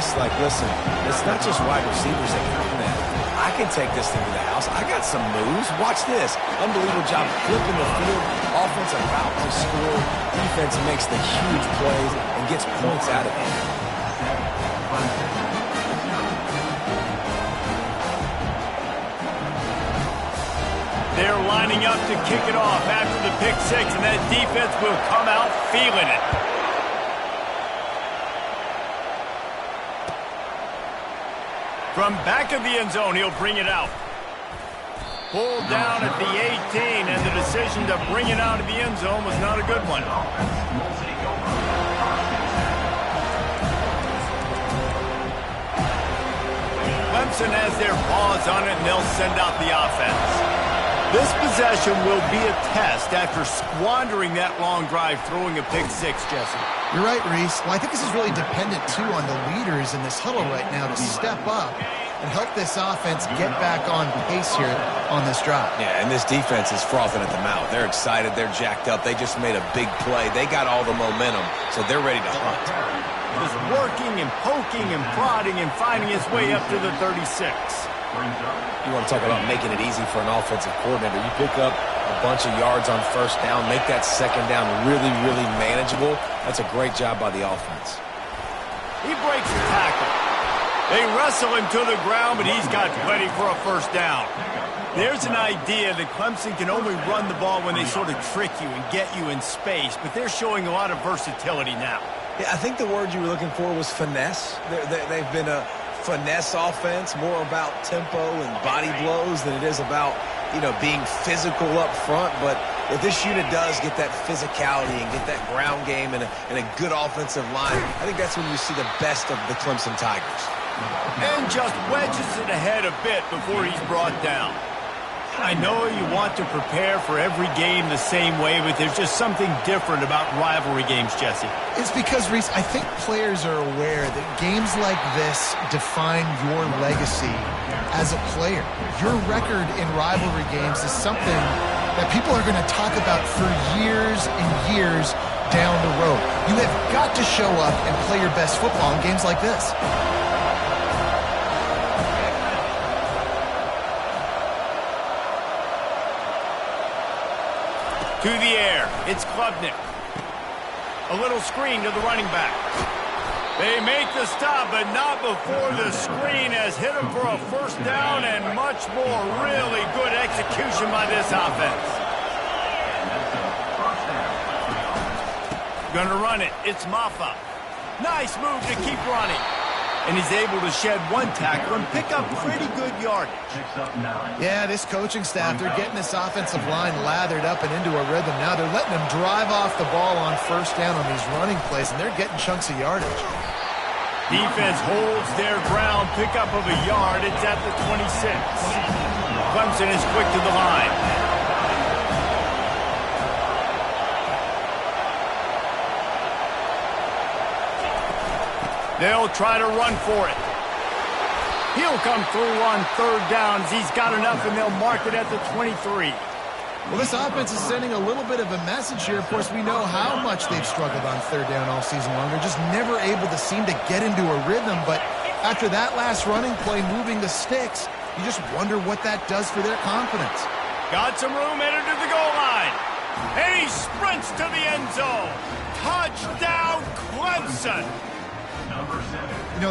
Reese, like, listen, it's not just wide receivers that can do that. I can take this thing to the house. I got some moves. Watch this. Unbelievable job flipping the field. Offense about to score. Defense makes the huge plays and gets points out of it. They're lining up to kick it off after the pick six, and that defense will come out feeling it. From back of the end zone, he'll bring it out. Pulled down at the 18, and the decision to bring it out of the end zone was not a good one. Clemson has their paws on it, and they'll send out the offense. This possession will be a test after squandering that long drive throwing a pick six, Jesse. You're right, Reese. Well, I think this is really dependent, too, on the leaders in this huddle right now to step up and help this offense get back on pace here on this drive. Yeah, and this defense is frothing at the mouth. They're excited. They're jacked up. They just made a big play. They got all the momentum, so they're ready to hunt. Just working and poking and prodding and finding his way up to the 36. You want to talk about making it easy for an offensive coordinator. You pick up a bunch of yards on first down, make that second down really, really manageable. That's a great job by the offense. He breaks the tackle. They wrestle him to the ground, but he's got plenty for a first down. There's an idea that Clemson can only run the ball when they sort of trick you and get you in space, but they're showing a lot of versatility now. Yeah, I think the word you were looking for was finesse. They've been a finesse offense, more about tempo and body blows than it is about, being physical up front. But if this unit does get that physicality and get that ground game and a good offensive line, I think that's when you see the best of the Clemson Tigers. And just wedges it ahead a bit before he's brought down. I know you want to prepare for every game the same way, but there's just something different about rivalry games, Jesse. It's because, Reese, I think players are aware that games like this define your legacy as a player. Your record in rivalry games is something that people are going to talk about for years and years down the road. You have got to show up and play your best football in games like this. To the air, it's Klubnik. A little screen to the running back. They make the stop, but not before the screen has hit him for a first down and much more. Really good execution by this offense. Gonna run it. It's Maffa. Nice move to keep running. And he's able to shed one tackle and pick up pretty good yardage. Yeah, this coaching staff, they're getting this offensive line lathered up and into a rhythm now. They're letting them drive off the ball on first down on these running plays, and they're getting chunks of yardage. Defense holds their ground, pickup of a yard. It's at the 26. Clemson is quick to the line. They'll try to run for it. He'll come through on third down as he's got enough, and they'll mark it at the 23. Well, this offense is sending a little bit of a message here. Of course, we know how much they've struggled on third down all season long. They're just never able to seem to get into a rhythm. But after that last running play, moving the sticks, you just wonder what that does for their confidence. Got some room, entered to the goal line. And he sprints to the end zone. Touchdown, Clemson.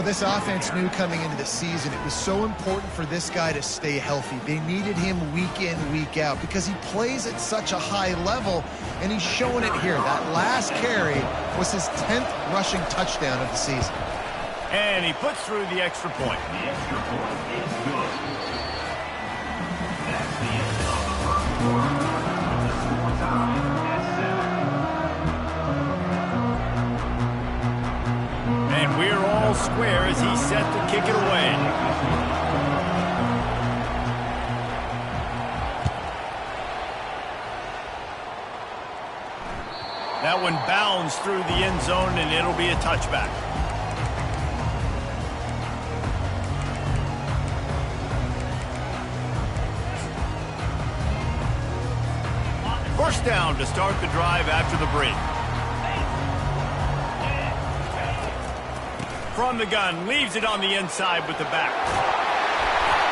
This offense knew coming into the season it was so important for this guy to stay healthy. They needed him week in, week out because he plays at such a high level, and he's showing it here. That last carry was his 10th rushing touchdown of the season. And he puts through the extra point. The extra point is good. That's the end of the first quarter. The score time at 7. And we're all square as he's set to kick it away. That one bounds through the end zone, and it'll be a touchback. First down to start the drive after the break. from the gun, leaves it on the inside with the back.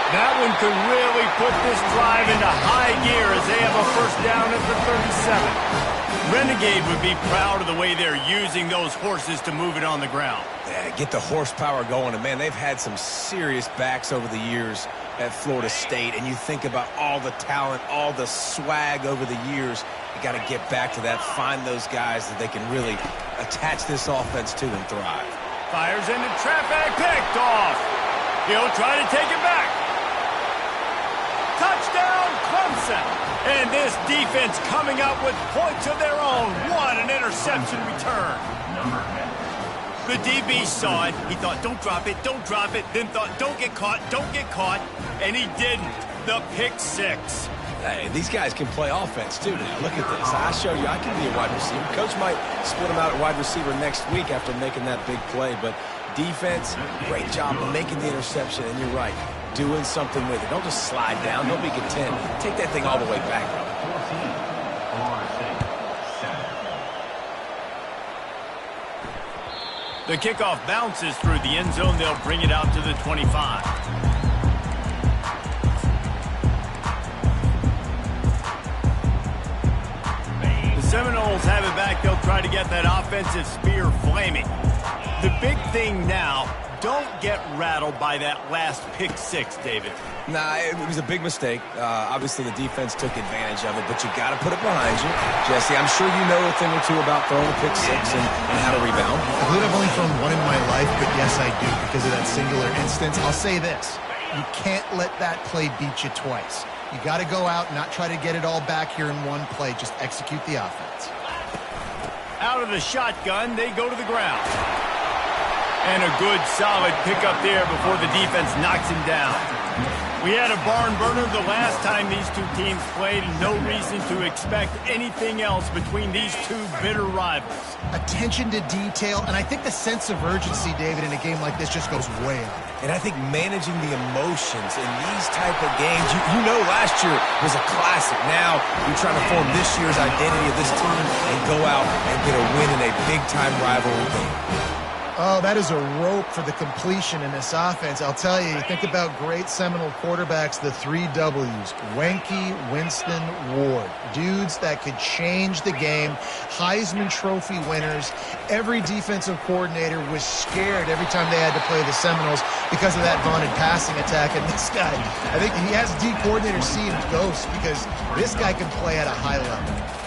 That one could really put this drive into high gear as they have a first down at the 37. Renegade would be proud of the way they're using those horses to move it on the ground. Yeah, get the horsepower going. And, man, they've had some serious backs over the years at Florida State. And you think about all the talent, all the swag over the years. You got to get back to that, find those guys that they can really attach this offense to and thrive. Fires into traffic, picked off. He'll try to take it back. Touchdown, Clemson. And this defense coming up with points of their own. What an interception return. The DB saw it. He thought, don't drop it, don't drop it. Then thought, don't get caught, don't get caught. And he didn't. The pick six. Hey, these guys can play offense, too, now. Look at this. I show you I can be a wide receiver. Coach might split him out at wide receiver next week after making that big play. But defense, great job of making the interception. And you're right, doing something with it. Don't just slide down. Don't be content. Take that thing all the way back, brother. The kickoff bounces through the end zone. They'll bring it out to the 25. Seminoles have it back. They'll try to get that offensive spear flaming. The big thing now, don't get rattled by that last pick six, David. Nah, it was a big mistake. Obviously, the defense took advantage of it, but you got to put it behind you. Jesse, I'm sure you know a thing or two about throwing a pick six and how to rebound. I believe I've only thrown one in my life, but yes, I do because of that singular instance. I'll say this. You can't let that play beat you twice. You got to go out and not try to get it all back here in one play. Just execute the offense. Out of the shotgun, they go to the ground. And a good, solid pickup there before the defense knocks him down. We had a barn burner the last time these two teams played, and no reason to expect anything else between these two bitter rivals. Attention to detail, and I think the sense of urgency, David, in a game like this just goes way up. And I think managing the emotions in these type of games, you know last year was a classic. Now you're trying to form this year's identity of this team and go out and get a win in a big-time rivalry game. Oh, that is a rope for the completion in this offense. I'll tell you, think about great Seminole quarterbacks, the 3 W's. Wenke, Winston, Ward. Dudes that could change the game. Heisman Trophy winners. Every defensive coordinator was scared every time they had to play the Seminoles because of that vaunted passing attack. And this guy, I think he has D coordinators seeing ghosts because this guy can play at a high level.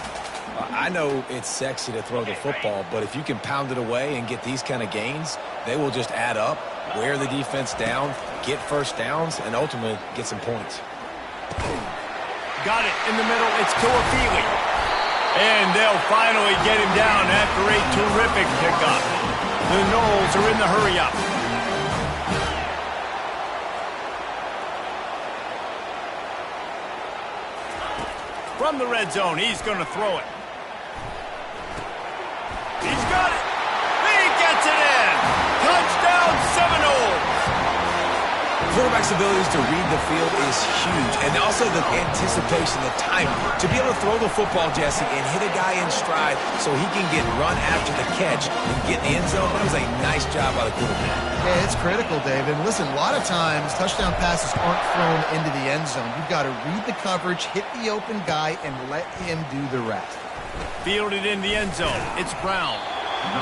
I know it's sexy to throw the football, but if you can pound it away and get these kind of gains, they will just add up, wear the defense down, get first downs, and ultimately get some points. Got it in the middle. It's Toafili. And they'll finally get him down after a terrific pickup. The Noles are in the hurry-up. From the red zone, he's going to throw it. He's got it. He gets it in. Touchdown, Seminoles. Quarterback's abilities to read the field is huge. And also the anticipation, the timing. To be able to throw the football, Jesse, and hit a guy in stride so he can get run after the catch and get in the end zone, that was a nice job by the quarterback. Yeah, it's critical, David. Listen, a lot of times touchdown passes aren't thrown into the end zone. You've got to read the coverage, hit the open guy, and let him do the rest. Fielded in the end zone. It's Brown.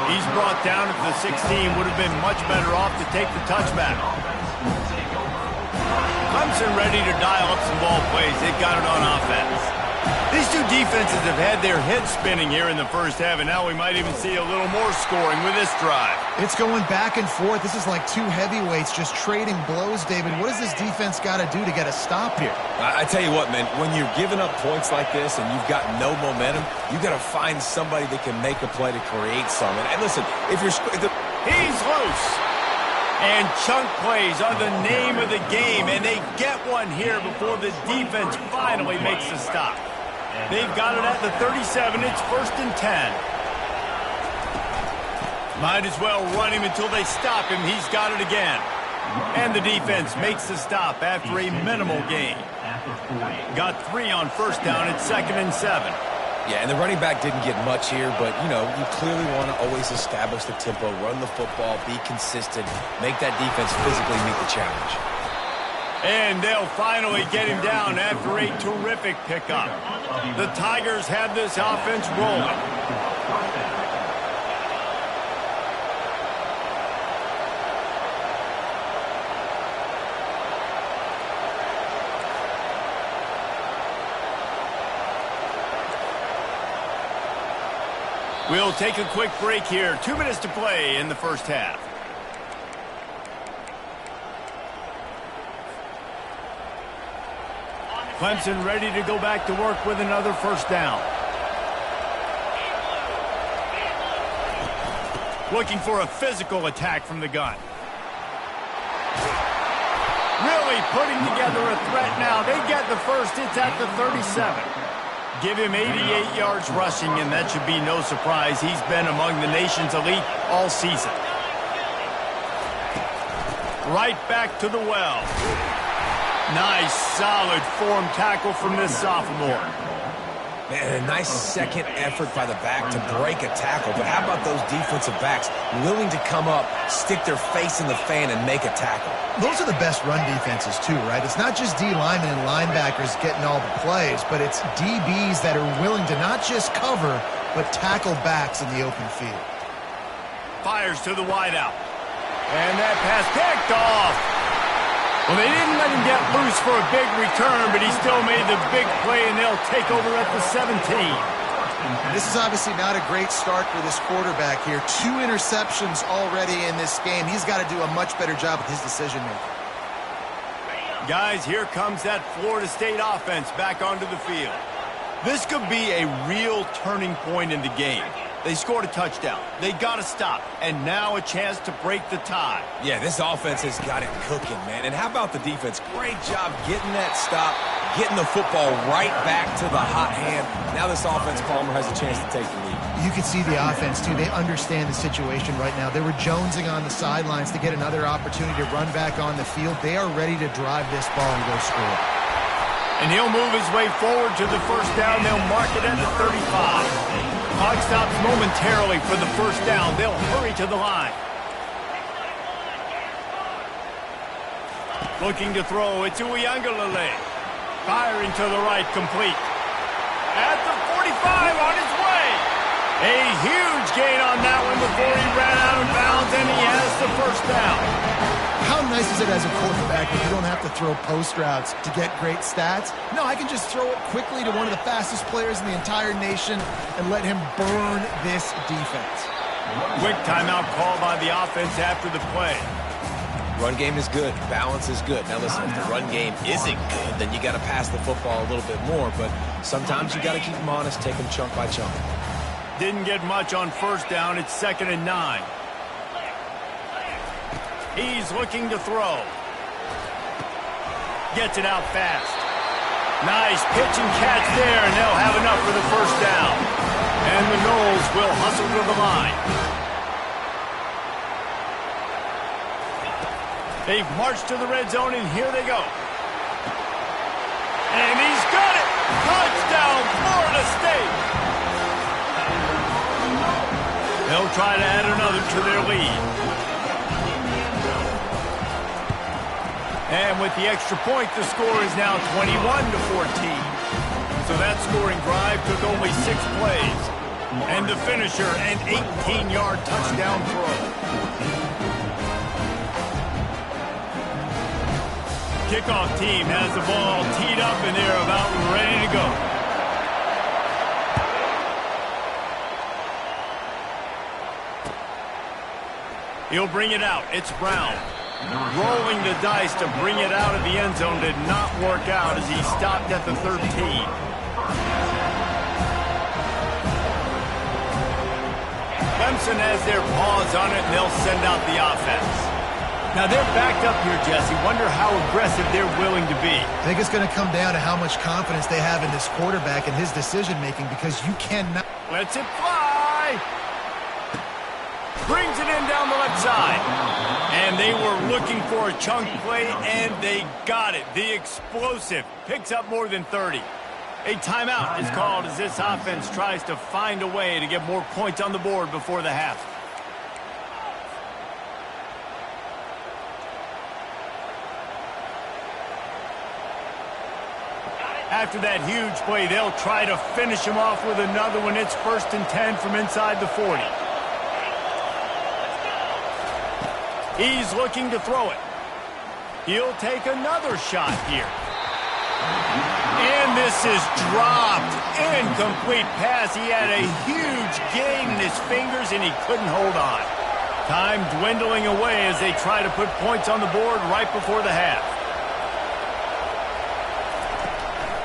He's brought down at the 16. Would have been much better off to take the touchback. Clemson ready to dial up some ball plays. They've got it on offense. These two defenses have had their heads spinning here in the first half, and now we might even see a little more scoring with this drive. It's going back and forth. This is like two heavyweights just trading blows, David. What does this defense got to do to get a stop here? I tell you what, man, when you're giving up points like this and you've got no momentum, you got to find somebody that can make a play to create something. And listen, if you're... He's loose. And chunk plays are the name of the game, and they get one here before the defense finally makes the stop. They've got it at the 37. It's 1st and 10. Might as well run him until they stop him. He's got it again. And the defense makes the stop after a minimal gain. Got 3 on first down. It's 2nd and 7. Yeah, and the running back didn't get much here, but, you know, you clearly want to always establish the tempo, run the football, be consistent, make that defense physically meet the challenge. And they'll finally get him down after a terrific pickup. The Tigers have this offense rolling. We'll take a quick break here. 2 minutes to play in the first half. Clemson ready to go back to work with another first down. Looking for a physical attack from the gun. Really putting together a threat now. They get the first. It's at the 37. Give him 88 yards rushing, and that should be no surprise. He's been among the nation's elite all season. Right back to the well. Nice, solid form tackle from this sophomore. Man, a nice second effort by the back to break a tackle. But how about those defensive backs willing to come up, stick their face in the fan, and make a tackle? Those are the best run defenses, too, right? It's not just D linemen and linebackers getting all the plays, but it's DBs that are willing to not just cover, but tackle backs in the open field. Fires to the wideout. And that pass picked off. Well, they didn't let him get loose for a big return, but he still made the big play, and they'll take over at the 17. This is obviously not a great start for this quarterback here. 2 interceptions already in this game. He's got to do a much better job with his decision-making. Guys, here comes that Florida State offense back onto the field. This could be a real turning point in the game. They scored a touchdown. They got to stop. And now a chance to break the tie. Yeah, this offense has got it cooking, man. And how about the defense? Great job getting that stop, getting the football right back to the hot hand. Now this offense, Palmer, has a chance to take the lead. You can see the offense, too. They understand the situation right now. They were jonesing on the sidelines to get another opportunity to run back on the field. They are ready to drive this ball and go score. And he'll move his way forward to the first down. They'll mark it at the 35. Clock stops momentarily for the first down. They'll hurry to the line. Looking to throw. It's Htownrida832. Firing to the right, complete. At the 45, on his way. A huge gain on that one before he ran out of bounds, and he has the first down. How nice is it as a quarterback when you don't have to throw post routes to get great stats? No, I can just throw it quickly to one of the fastest players in the entire nation and let him burn this defense. Quick timeout call by the offense after the play. Run game is good. Balance is good. Now listen, if the run game isn't good, then you got to pass the football a little bit more. But sometimes you got to keep them honest, take them chunk by chunk. Didn't get much on first down. It's 2nd and 9. He's looking to throw. Gets it out fast. Nice pitch and catch there, and they'll have enough for the first down. And the Noles will hustle to the line. They've marched to the red zone, and here they go. And he's got it! Touchdown, Florida State! They'll try to add another to their lead. And with the extra point, the score is now 21-14. So that scoring drive took only 6 plays. And the finisher, an 18-yard touchdown throw. Kickoff team has the ball teed up, and they're about ready to go. He'll bring it out. It's Brown. Rolling the dice to bring it out of the end zone did not work out as he stopped at the 13. Clemson has their paws on it, and they'll send out the offense. Now they're backed up here, Jesse. Wonder how aggressive they're willing to be. I think it's going to come down to how much confidence they have in this quarterback and his decision-making, because you cannot... Lets it fly! Brings it in down the left side. And they were looking for a chunk play, and they got it. The explosive picks up more than 30. A timeout is called as this offense tries to find a way to get more points on the board before the half. After that huge play, they'll try to finish him off with another one. It's 1st and 10 from inside the 40. He's looking to throw it. He'll take another shot here. And this is dropped. Incomplete pass. He had a huge gain in his fingers, and he couldn't hold on. Time dwindling away as they try to put points on the board right before the half.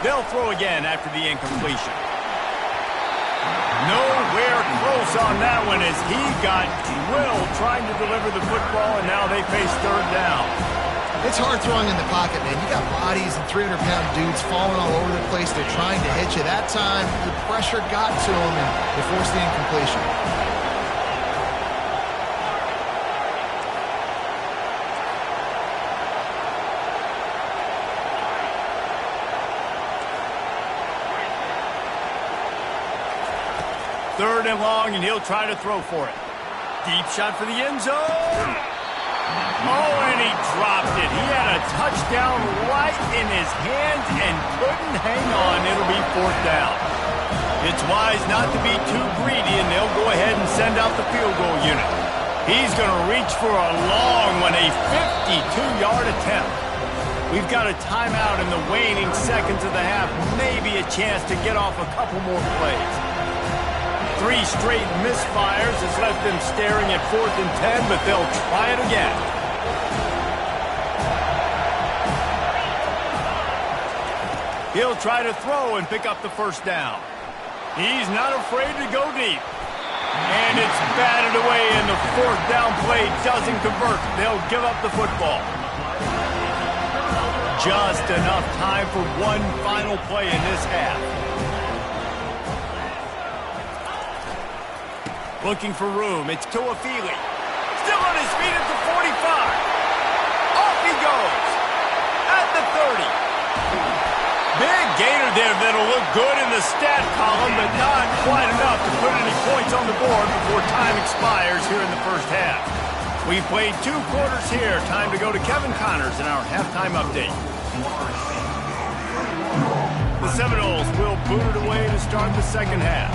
They'll throw again after the incompletion. Nowhere close on that one as he got drilled trying to deliver the football, and now they face 3rd down. It's hard throwing in the pocket, man. You got bodies and 300-pound dudes falling all over the place. They're trying to hit you. That time, the pressure got to them, and they forced the incompletion. Third and long, and he'll try to throw for it. Deep shot for the end zone. Oh, and he dropped it. He had a touchdown right in his hands and couldn't hang on. It'll be 4th down. It's wise not to be too greedy, and they'll go ahead and send out the field goal unit. He's going to reach for a long one, a 52-yard attempt. We've got a timeout in the waning seconds of the half, maybe a chance to get off a couple more plays. 3 straight misfires has left them staring at 4th and 10, but they'll try it again. He'll try to throw and pick up the 1st down. He's not afraid to go deep. And it's batted away, and the 4th down play doesn't convert. They'll give up the football. Just enough time for one final play in this half. Looking for room. It's Tuafili. Still on his feet at the 45. Off he goes. At the 30. Big gainer there that'll look good in the stat column, but not quite enough to put any points on the board before time expires here in the 1st half. We've played 2 quarters here. Time to go to Kevin Connors in our halftime update. The Seminoles will boot it away to start the 2nd half.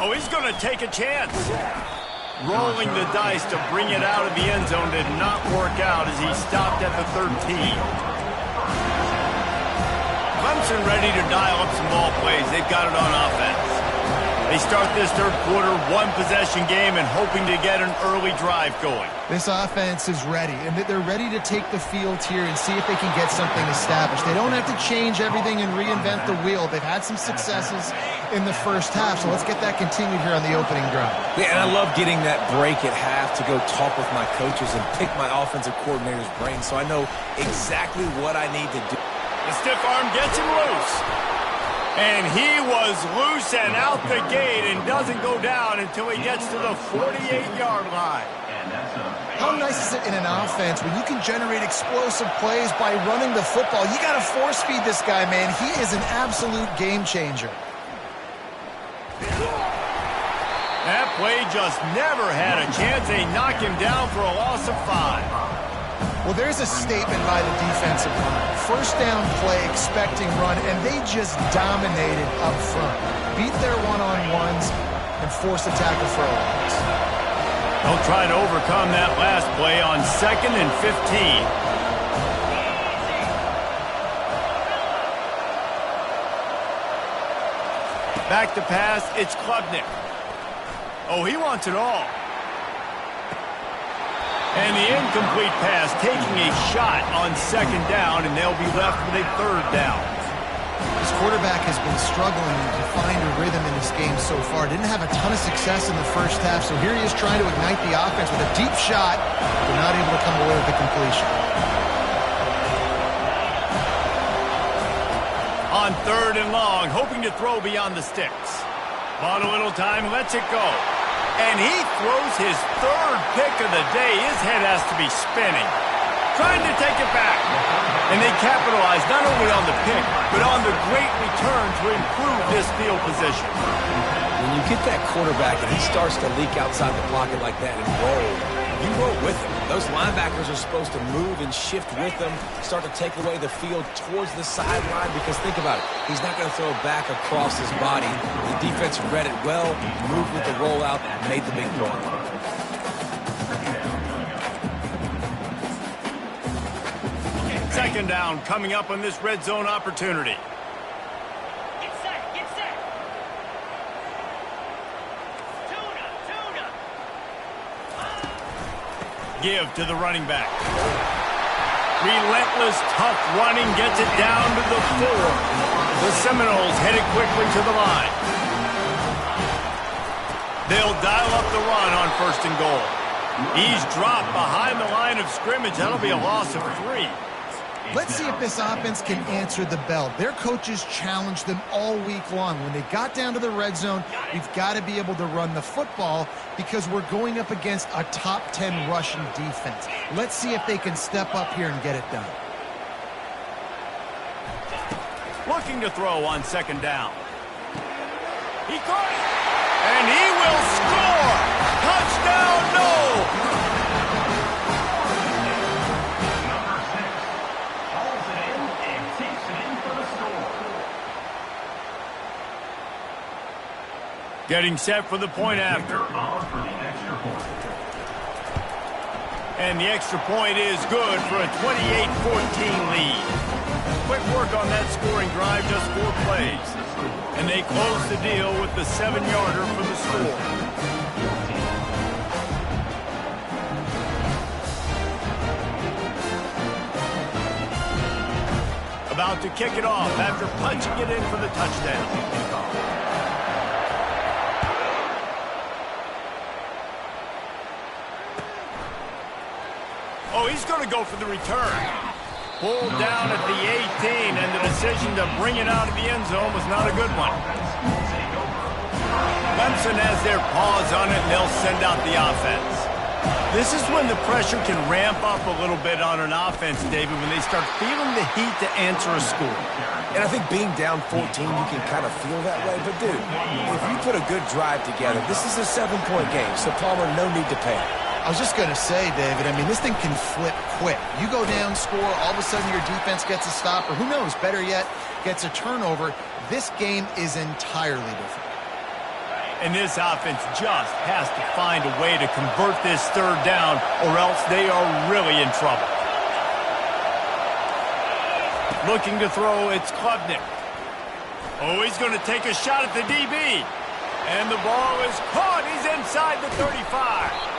Oh, he's going to take a chance. Rolling the dice to bring it out of the end zone did not work out as he stopped at the 13. Clemson ready to dial up some ball plays. They've got it on offense. They start this 3rd quarter, 1-possession game and hoping to get an early drive going. This offense is ready, and they're ready to take the field here and see if they can get something established. They don't have to change everything and reinvent the wheel. They've had some successes in the 1st half, so let's get that continued here on the opening drive. Yeah, and I love getting that break at half to go talk with my coaches and pick my offensive coordinator's brain so I know exactly what I need to do. The stiff arm gets him loose. And he was loose and out the gate and doesn't go down until he gets to the 48-yard line. How nice is it in an offense when you can generate explosive plays by running the football? You got to force feed this guy, man. He is an absolute game changer. That play just never had a chance. They knock him down for a loss of 5. Well, there's a statement by the defensive line. 1st down play, expecting run, and they just dominated up front. Beat their one-on-ones and forced a tackle for a loss. They'll try to overcome that last play on 2nd and 15. Back to pass, it's Klubnik. Oh, he wants it all. And the incomplete pass taking a shot on 2nd down, and they'll be left with a 3rd down. This quarterback has been struggling to find a rhythm in this game so far. Didn't have a ton of success in the 1st half, so here he is trying to ignite the offense with a deep shot, but not able to come away with the completion. On 3rd and long, hoping to throw beyond the sticks. Bought a little time, lets it go. And he throws his third pick of the day. His head has to be spinning. Trying to take it back. And they capitalize not only on the pick, but on the great return to improve this field position. When you get that quarterback and he starts to leak outside the pocket like that and roll, you roll with him. Those linebackers are supposed to move and shift with them, start to take away the field towards the sideline, because think about it. He's not going to throw it back across his body. The defense read it well, moved with the rollout, made the big play. Second down coming up on this red zone opportunity. Get set, get set. Tuna. Give to the running back. Relentless, tough running gets it down to the 4. The Seminoles headed quickly to the line. They'll dial up the run on 1st and goal. He's dropped behind the line of scrimmage. That'll be a loss of 3. Let's see if this offense can answer the bell. Their coaches challenged them all week long. When they got down to the red zone, we've got to be able to run the football because we're going up against a top 10 rushing defense. Let's see if they can step up here and get it done. Looking to throw on 2nd down. He caught it. And he will score. Touchdown, no. Getting set for the point after. And the extra point is good for a 28-14 lead. Quick work on that scoring drive, just 4 plays. And they close the deal with the 7-yarder for the score. About to kick it off after punching it in for the touchdown. Oh, he's going to go for the return. Pulled down at the 18, and the decision to bring it out of the end zone was not a good one. Clemson has their paws on it, and they'll send out the offense. This is when the pressure can ramp up a little bit on an offense, David, when they start feeling the heat to answer a score. And I think being down 14, you can kind of feel that way. But, dude, if you put a good drive together, this is a 7-point game, so Palmer, no need to panic. I was just going to say, David, I mean, this thing can flip quick. You go down, score, all of a sudden your defense gets a stop, or who knows, better yet, gets a turnover. This game is entirely different. And this offense just has to find a way to convert this 3rd down, or else they are really in trouble. Looking to throw, it's Klubnik. Oh, he's going to take a shot at the DB. And the ball is caught. He's inside the 35.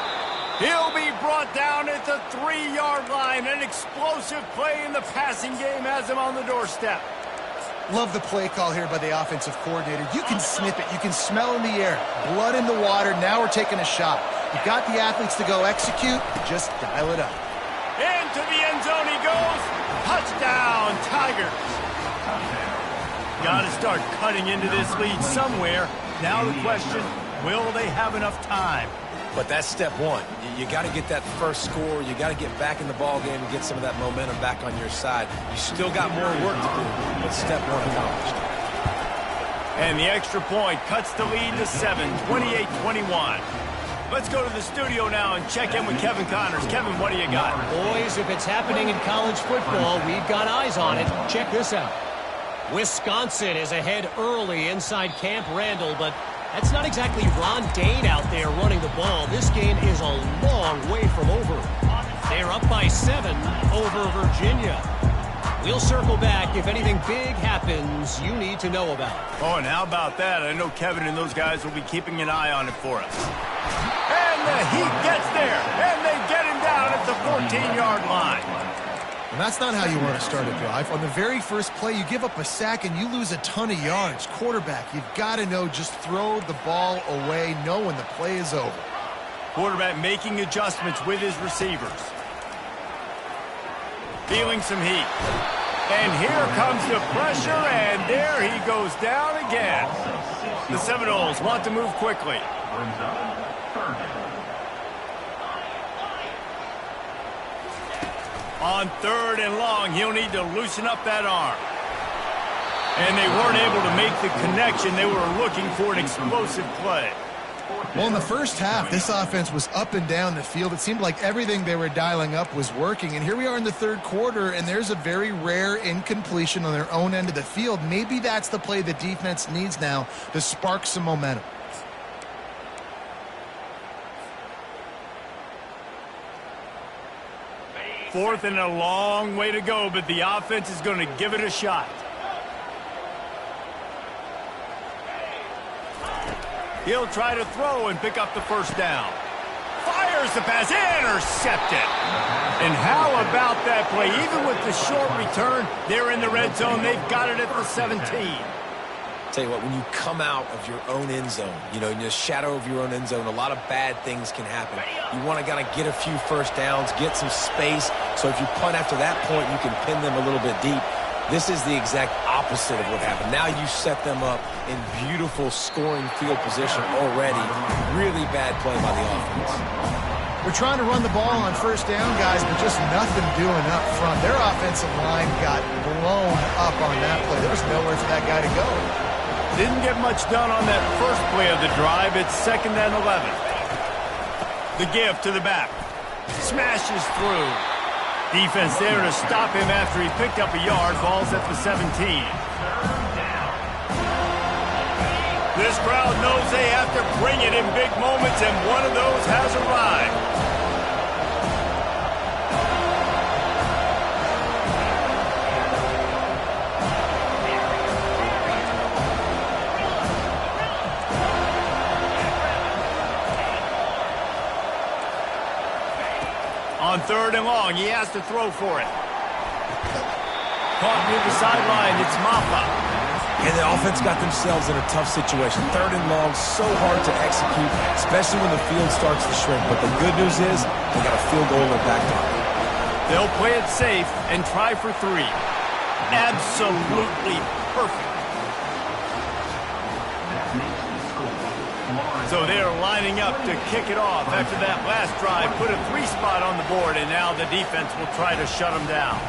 He'll be brought down at the 3-yard line. An explosive play in the passing game has him on the doorstep. Love the play call here by the offensive coordinator. You can sniff it. You can smell in the air. Blood in the water. Now we're taking a shot. You've got the athletes to go execute. Just dial it up. Into the end zone he goes. Touchdown, Tigers. Got to start cutting into this lead somewhere. Now the question, will they have enough time? But that's step 1. You got to get that first score. You got to get back in the ball game and get some of that momentum back on your side. You still got more work to do, but step 1 accomplished. And the extra point cuts the lead to 7, 28-21. Let's go to the studio now and check in with Kevin Connors. Kevin, what do you got? Boys, if it's happening in college football, we've got eyes on it. Check this out. Wisconsin is ahead early inside Camp Randall, but that's not exactly Ron Dane out there running the ball. This game is a long way from over. They're up by 7 over Virginia. We'll circle back if anything big happens you need to know about. Oh, and how about that? I know Kevin and those guys will be keeping an eye on it for us. And the Heat gets there, and they get him down at the 14-yard line. And that's not how you want to start a drive. On the very first play, you give up a sack and you lose a ton of yards. Quarterback, you've got to know, just throw the ball away, know when the play is over. Quarterback making adjustments with his receivers. Feeling some heat. And here comes the pressure, and there he goes down again. The Seminoles want to move quickly. On 3rd and long, he'll need to loosen up that arm. And they weren't able to make the connection. They were looking for an explosive play. Well, in the first half, this offense was up and down the field. It seemed like everything they were dialing up was working. And here we are in the third quarter, and there's a very rare incompletion on their own end of the field. Maybe that's the play the defense needs now to spark some momentum. Fourth and a long way to go, but the offense is going to give it a shot. He'll try to throw and pick up the first down. Fires the pass, intercepted. And how about that play? Even with the short return, they're in the red zone. They've got it at the 17. Tell you what, when you come out of your own end zone, in the shadow of your own end zone, a lot of bad things can happen. You want to kind of get a few first downs, get some space, so if you punt after that point, you can pin them a little bit deep. This is the exact opposite of what happened. Now you set them up in beautiful scoring field position already. Really bad play by the offense. We're trying to run the ball on first down, guys, but just nothing doing up front. Their offensive line got blown up on that play. There was nowhere for that guy to go. Didn't get much done on that first play of the drive. It's 2nd and 11. The give to the back. Smashes through. Defense there to stop him after he picked up a yard. Ball's at the 17. This crowd knows they have to bring it in big moments, and one of those has arrived. On 3rd and long, he has to throw for it. Caught near the sideline, it's Maffa. And the offense got themselves in a tough situation. 3rd and long, so hard to execute, especially when the field starts to shrink. But the good news is they got a field goal in their back pocket. They'll play it safe and try for 3. Absolutely perfect. So they're lining up to kick it off after that last drive. Put a 3 spot on the board, and now the defense will try to shut them down.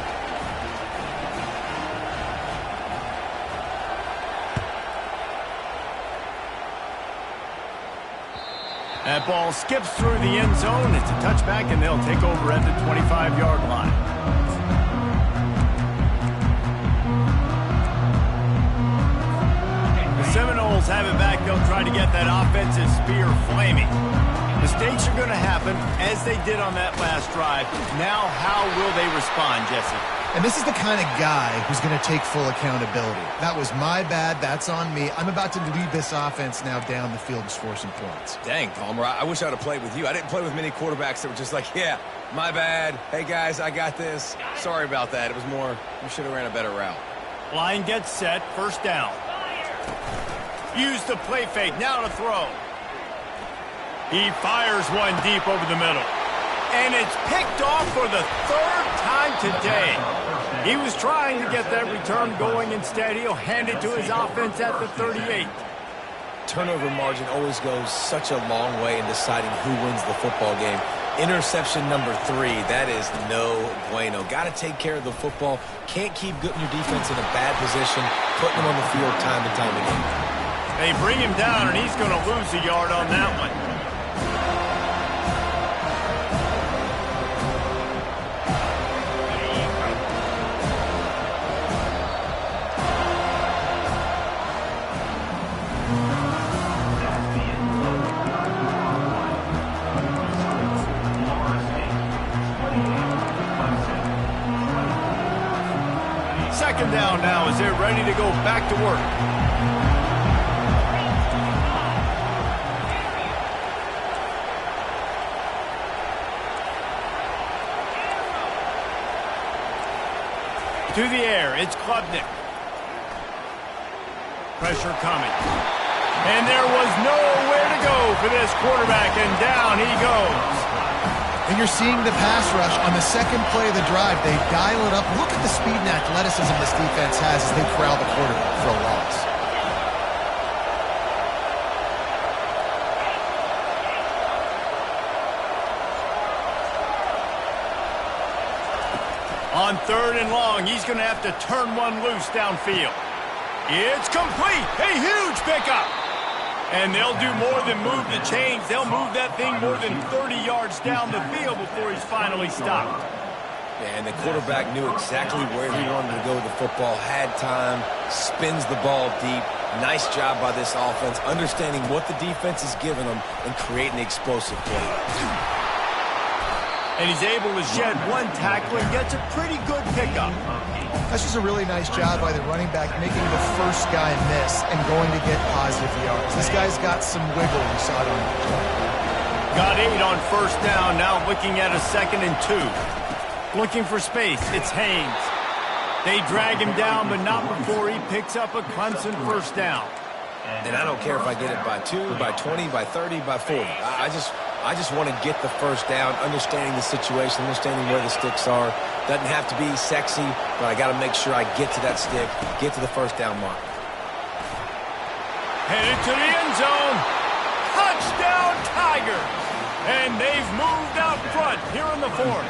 That ball skips through the end zone. It's a touchback, and they'll take over at the 25-yard line. Seminoles have it back. They'll try to get that offensive spear flaming. Mistakes are going to happen, as they did on that last drive. Now, how will they respond, Jesse? And this is the kind of guy who's going to take full accountability. That was my bad. That's on me. I'm about to lead this offense now down the field and score some points. Dang, Palmer, I wish I would have played with you. I didn't play with many quarterbacks that were just like, yeah, my bad. Hey, guys, I got this. Sorry about that. It was more, you should have ran a better route. Line gets set. First down. Use the play fake. Now to throw. He fires one deep over the middle. And it's picked off for the 3rd time today. He was trying to get that return going. Instead, he'll hand it to his offense at the 38. Turnover margin always goes such a long way in deciding who wins the football game. Interception number 3, that is no bueno. Got to take care of the football. Can't keep your defense in a bad position, putting them on the field time and time again. They bring him down, and he's going to lose a yard on that one. Second down now as they're ready to go back to work. To the air, it's Klubnik. Pressure coming. And there was nowhere to go for this quarterback, and down he goes. And you're seeing the pass rush on the second play of the drive. They dial it up. Look at the speed and athleticism this defense has as they corral the quarterback for a loss. On 3rd and long, he's going to have to turn one loose downfield. It's complete. A huge pickup. And they'll do more than move the chains. They'll move that thing more than 30 yards down the field before he's finally stopped. Yeah, and the quarterback knew exactly where he wanted to go with the football, had time, spins the ball deep. Nice job by this offense, understanding what the defense is giving them and creating the explosive play. And he's able to shed one tackle and gets a pretty good pickup. That's just a really nice job by the running back, making the first guy miss and going to get positive yards. This guy's got some wiggle. We saw it on the play. Got 8 on 1st down, now looking at a 2nd and 2. Looking for space, it's Haynes. They drag him down, but not before he picks up a Clemson 1st down. And I don't care if I get it by 2, by 20, by 30, by 40. I just want to get the 1st down, understanding the situation, understanding where the sticks are. Doesn't have to be sexy, but I got to make sure I get to that stick, get to the 1st down mark. Headed to the end zone. Touchdown, Tigers! And they've moved out front here in the 4th.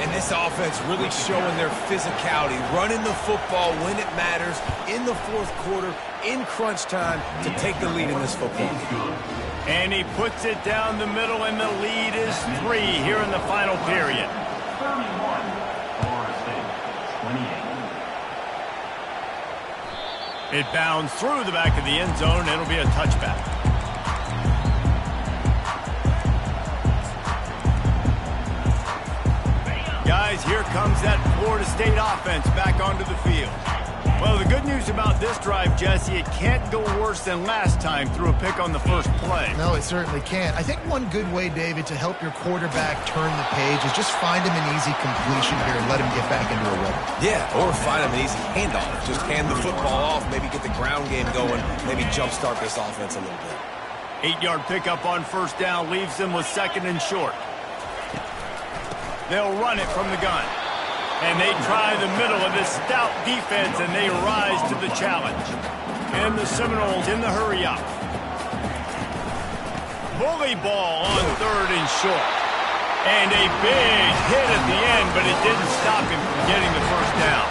And this offense really showing their physicality, running the football when it matters, in the 4th quarter, in crunch time, to take the lead in this football game. And he puts it down the middle, and the lead is 3 here in the final period. 31, Florida State, 28. It bounds through the back of the end zone, and it'll be a touchback. Guys, here comes that Florida State offense back onto the field. Well, the good news about this drive, Jesse, it can't go worse than last time through a pick on the 1st play. No, it certainly can't. I think one good way, David, to help your quarterback turn the page is just find him an easy completion here and let him get back into a rhythm. Yeah, or find him an easy handoff. Just hand the football off, maybe get the ground game going, maybe jumpstart this offense a little bit. 8-yard pickup on 1st down leaves them with 2nd and short. They'll run it from the gun. And they try the middle of this stout defense, and they rise to the challenge. And the Seminoles in the hurry-up. Bully ball on 3rd and short. And a big hit at the end, but it didn't stop him from getting the 1st down.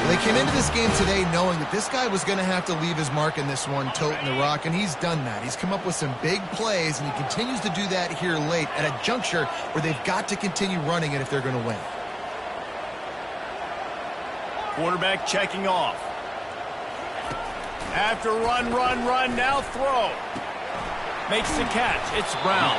They came into this game today knowing that this guy was going to have to leave his mark in this one, toting the rock, and he's done that. He's come up with some big plays, and he continues to do that here late at a juncture where they've got to continue running it if they're going to win. Quarterback checking off. After run, now throw. Makes the catch. It's Brown.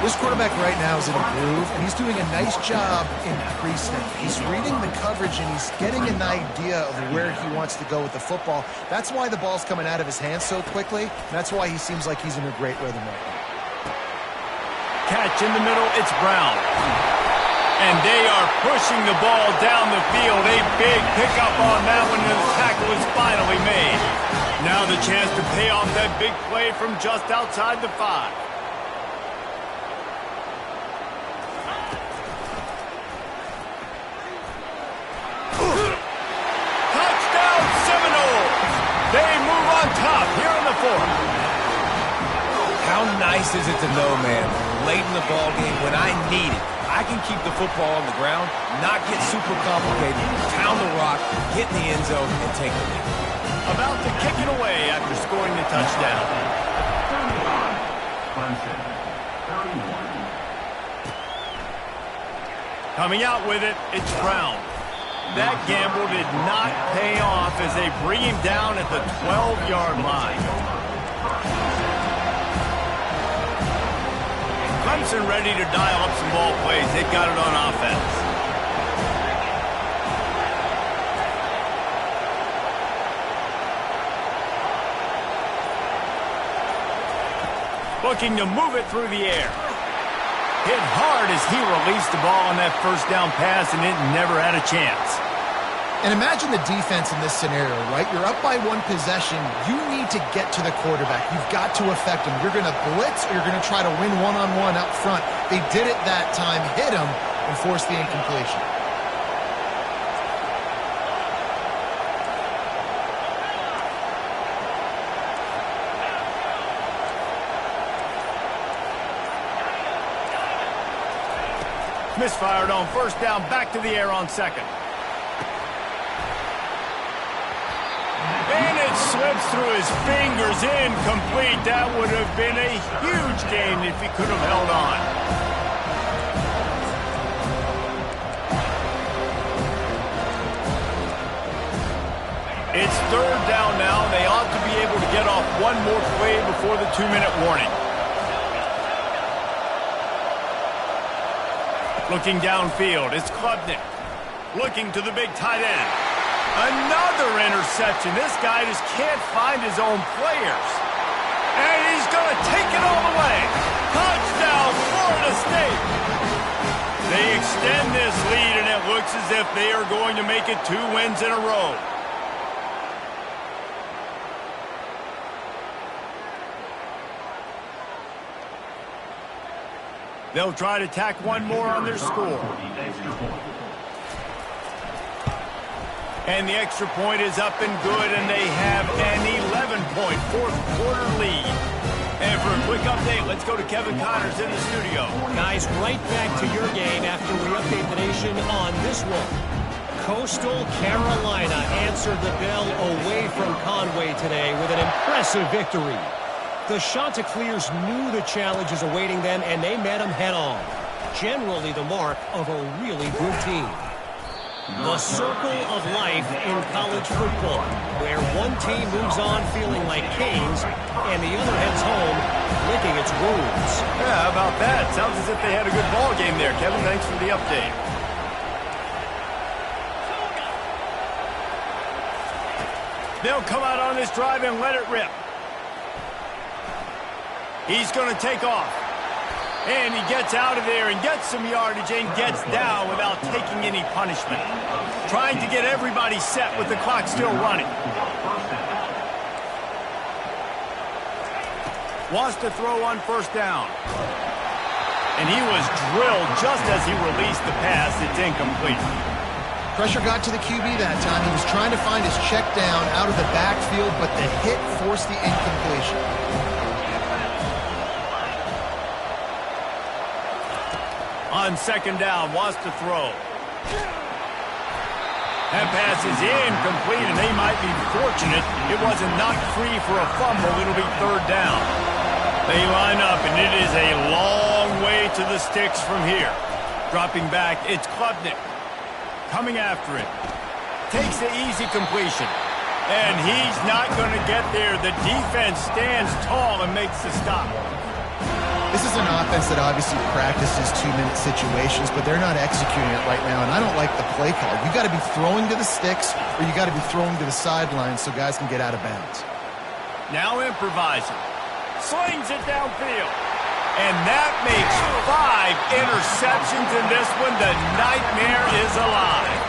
This quarterback right now is in a groove, and he's doing a nice job in pre-snap. He's reading the coverage, and he's getting an idea of where he wants to go with the football. That's why the ball's coming out of his hands so quickly. That's why he seems like he's in a great rhythm right now. Catch in the middle. It's Brown. And they are pushing the ball down the field. A big pickup on that one, and the tackle is finally made. Now the chance to pay off that big play from just outside the 5. Touchdown Seminoles! They move on top here in the 4th. How nice is it to know, man, late in the ball game when I need it, I can keep the football on the ground, not get super complicated, pound the rock, get in the end zone, and take the lead. About to kick it away after scoring the touchdown. 31, Clemson, 31. Coming out with it, it's Brown. That gamble did not pay off as they bring him down at the 12-yard line. Clemson ready to dial up some ball plays. They've got it on offense. Looking to move it through the air. Hit hard as he released the ball on that 1st down pass, and it never had a chance. And imagine the defense in this scenario, right? You're up by 1 possession. You need to get to the quarterback. You've got to affect him. You're going to blitz, or you're going to try to win one-on-one up front. They did it that time, hit him, and forced the incompletion. Misfired on first down, back to the air on second. And it slips through his fingers, incomplete. That would have been a huge gain if he could have held on. It's third down now. They ought to be able to get off one more play before the 2-minute warning. Looking downfield, it's Klubnik. Looking to the big tight end. Another interception. This guy just can't find his own players. And he's going to take it all the way. Touchdown, Florida State. They extend this lead, and it looks as if they are going to make it 2 wins in a row. They'll try to tack one more on their score. And the extra point is up and good, and they have an 11-point fourth-quarter lead. And for a quick update, let's go to Kevin Connors in the studio. Guys, right back to your game after we update the nation on this one. Coastal Carolina answered the bell away from Conway today with an impressive victory. The Chanticleers knew the challenges awaiting them, and they met them head-on. Generally the mark of a really good team. The circle of life in college football, where one team moves on feeling like kings, and the other heads home licking its wounds. Yeah, how about that? Sounds as if they had a good ball game there, Kevin. Thanks for the update. They'll come out on this drive and let it rip. He's going to take off. And he gets out of there and gets some yardage and gets down without taking any punishment. Trying to get everybody set with the clock still running. Wants to throw on first down. And he was drilled just as he released the pass. It's incomplete. Pressure got to the QB that time. He was trying to find his check down out of the backfield, but the hit forced the incompletion. On second down, wants to throw. That pass is incomplete, and they might be fortunate it wasn't knocked free for a fumble. It'll be third down. They line up, and it is a long way to the sticks from here. Dropping back, it's Klubnik. Coming after it. Takes the easy completion. And he's not going to get there. The defense stands tall and makes the stop. This is an offense that obviously practices 2-minute situations, but they're not executing it right now, and I don't like the play call. You got to be throwing to the sticks, or you got to be throwing to the sidelines so guys can get out of bounds. Now improvising. Slings it downfield. And that makes 5 interceptions in this one. The nightmare is alive.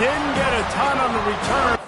Didn't get a ton on the return.